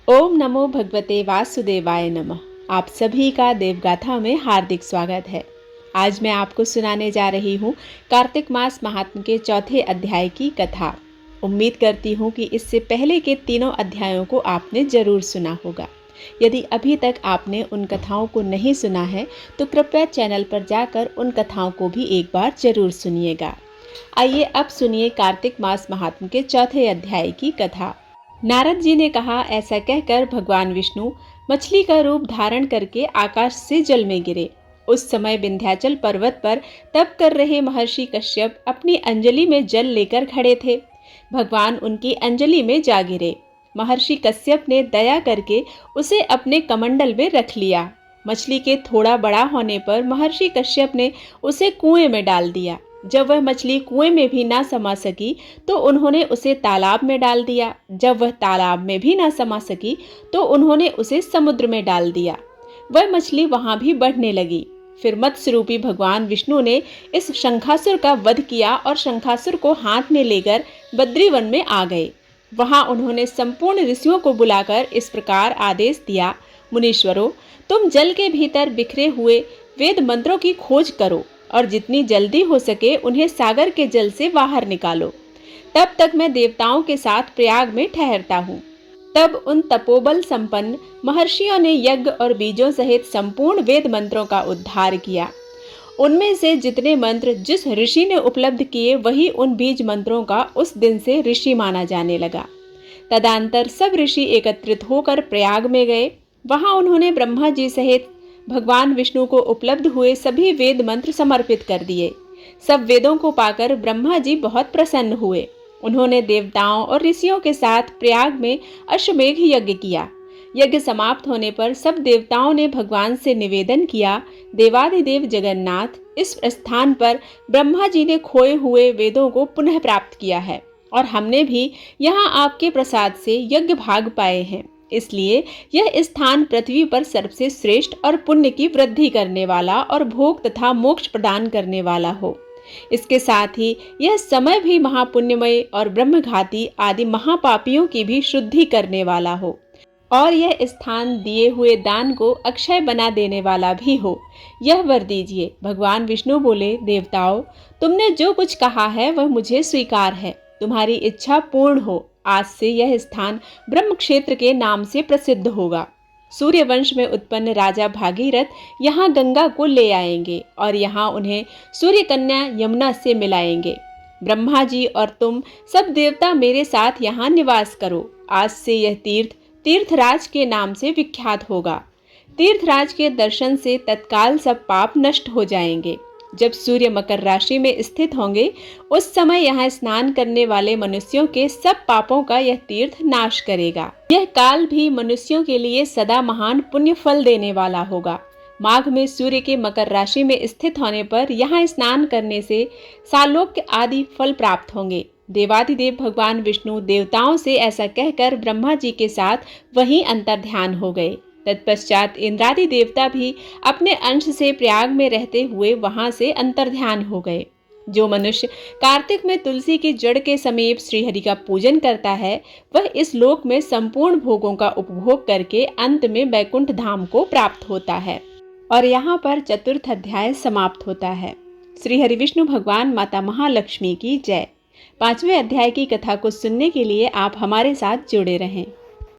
ओम नमो भगवते वासुदेवाय नमः। आप सभी का देवगाथा में हार्दिक स्वागत है। आज मैं आपको सुनाने जा रही हूँ कार्तिक मास महात्म्य के चौथे अध्याय की कथा। उम्मीद करती हूँ कि इससे पहले के तीनों अध्यायों को आपने जरूर सुना होगा। यदि अभी तक आपने उन कथाओं को नहीं सुना है तो कृपया चैनल पर जाकर उन कथाओं को भी एक बार जरूर सुनिएगा। आइए अब सुनिए कार्तिक मास महात्म्य के चौथे अध्याय की कथा। नारद जी ने कहा, ऐसा कहकर भगवान विष्णु मछली का रूप धारण करके आकाश से जल में गिरे। उस समय विंध्याचल पर्वत पर तप कर रहे महर्षि कश्यप अपनी अंजलि में जल लेकर खड़े थे। भगवान उनकी अंजलि में जा गिरे। महर्षि कश्यप ने दया करके उसे अपने कमंडल में रख लिया। मछली के थोड़ा बड़ा होने पर महर्षि कश्यप ने उसे कुएं में डाल दिया। जब वह मछली कुएं में भी ना समा सकी तो उन्होंने उसे तालाब में डाल दिया। जब वह तालाब में भी ना समा सकी तो उन्होंने उसे समुद्र में डाल दिया। वह मछली वहां भी बढ़ने लगी। फिर मत्स्य रूपी भगवान विष्णु ने इस शंखासुर का वध किया और शंखासुर को हाथ में लेकर बद्रीवन में आ गए। वहां उन्होंने संपूर्ण ऋषियों को बुलाकर इस प्रकार आदेश दिया, मुनीश्वरों, तुम जल के भीतर बिखरे हुए वेद मंत्रों की खोज करो और जितनी जल्दी हो सके उन्हें सागर के जल से बाहर निकालो। तब तक मैं देवताओं के साथ प्रयाग में ठहरता हूँ। तब उन तपोबल संपन्न महर्षियों ने यज्ञ और बीजों सहित संपूर्ण वेद मंत्रों का उद्धार किया। उनमें से जितने मंत्र जिस ऋषि ने उपलब्ध किए वही उन बीज मंत्रों का उस दिन से ऋषि माना जाने लगा। तदंतर सब ऋषि एकत्रित होकर प्रयाग में गए। वहां उन्होंने ब्रह्मा जी सहित भगवान विष्णु को उपलब्ध हुए सभी वेद मंत्र समर्पित कर दिए। सब वेदों को पाकर ब्रह्मा जी बहुत प्रसन्न हुए। उन्होंने देवताओं और ऋषियों के साथ प्रयाग में अश्वमेघ यज्ञ किया। यज्ञ समाप्त होने पर सब देवताओं ने भगवान से निवेदन किया, देवादिदेव जगन्नाथ, इस स्थान पर ब्रह्मा जी ने खोए हुए वेदों को पुनः प्राप्त किया है और हमने भी यहाँ आपके प्रसाद से यज्ञ भाग पाए हैं। इसलिए यह स्थान पृथ्वी पर सबसे श्रेष्ठ और पुण्य की वृद्धि करने वाला और भोग तथा मोक्ष प्रदान करने वाला हो। इसके साथ ही यह समय भी महापुण्यमय और ब्रह्मघाती आदि महापापियों की भी शुद्धि करने वाला हो और यह स्थान दिए हुए दान को अक्षय बना देने वाला भी हो। यह वर दीजिए। भगवान विष्णु बोले, देवताओं, तुमने जो कुछ कहा है वह मुझे स्वीकार है। तुम्हारी इच्छा पूर्ण हो। आज से यह स्थान ब्रह्म क्षेत्र के नाम से प्रसिद्ध होगा। सूर्य वंश में उत्पन्न राजा भागीरथ यहाँ गंगा को ले आएंगे और यहाँ उन्हें सूर्य कन्या यमुना से मिलाएंगे। ब्रह्मा जी और तुम सब देवता मेरे साथ यहाँ निवास करो। आज से यह तीर्थ तीर्थराज के नाम से विख्यात होगा। तीर्थराज के दर्शन से तत्काल सब पाप नष्ट हो जाएंगे। जब सूर्य मकर राशि में स्थित होंगे उस समय यहाँ स्नान करने वाले मनुष्यों के सब पापों का यह तीर्थ नाश करेगा। यह काल भी मनुष्यों के लिए सदा महान पुण्य फल देने वाला होगा। माघ में सूर्य के मकर राशि में स्थित होने पर यहाँ स्नान करने से सालोक्य आदि फल प्राप्त होंगे। देवादिदेव भगवान विष्णु देवताओं से ऐसा कहकर ब्रह्मा जी के साथ वहीं अंतर्ध्यान हो गए। तत्पश्चात इंद्रादि देवता भी अपने अंश से प्रयाग में रहते हुए वहां से अंतर्ध्यान हो गए। जो मनुष्य कार्तिक में तुलसी की जड़ के समीप श्रीहरि का पूजन करता है वह इस लोक में संपूर्ण भोगों का उपभोग करके अंत में वैकुंठ धाम को प्राप्त होता है। और यहाँ पर चतुर्थ अध्याय समाप्त होता है। श्री हरि विष्णु भगवान माता महालक्ष्मी की जय। 5वें अध्याय की कथा को सुनने के लिए आप हमारे साथ जुड़े रहें।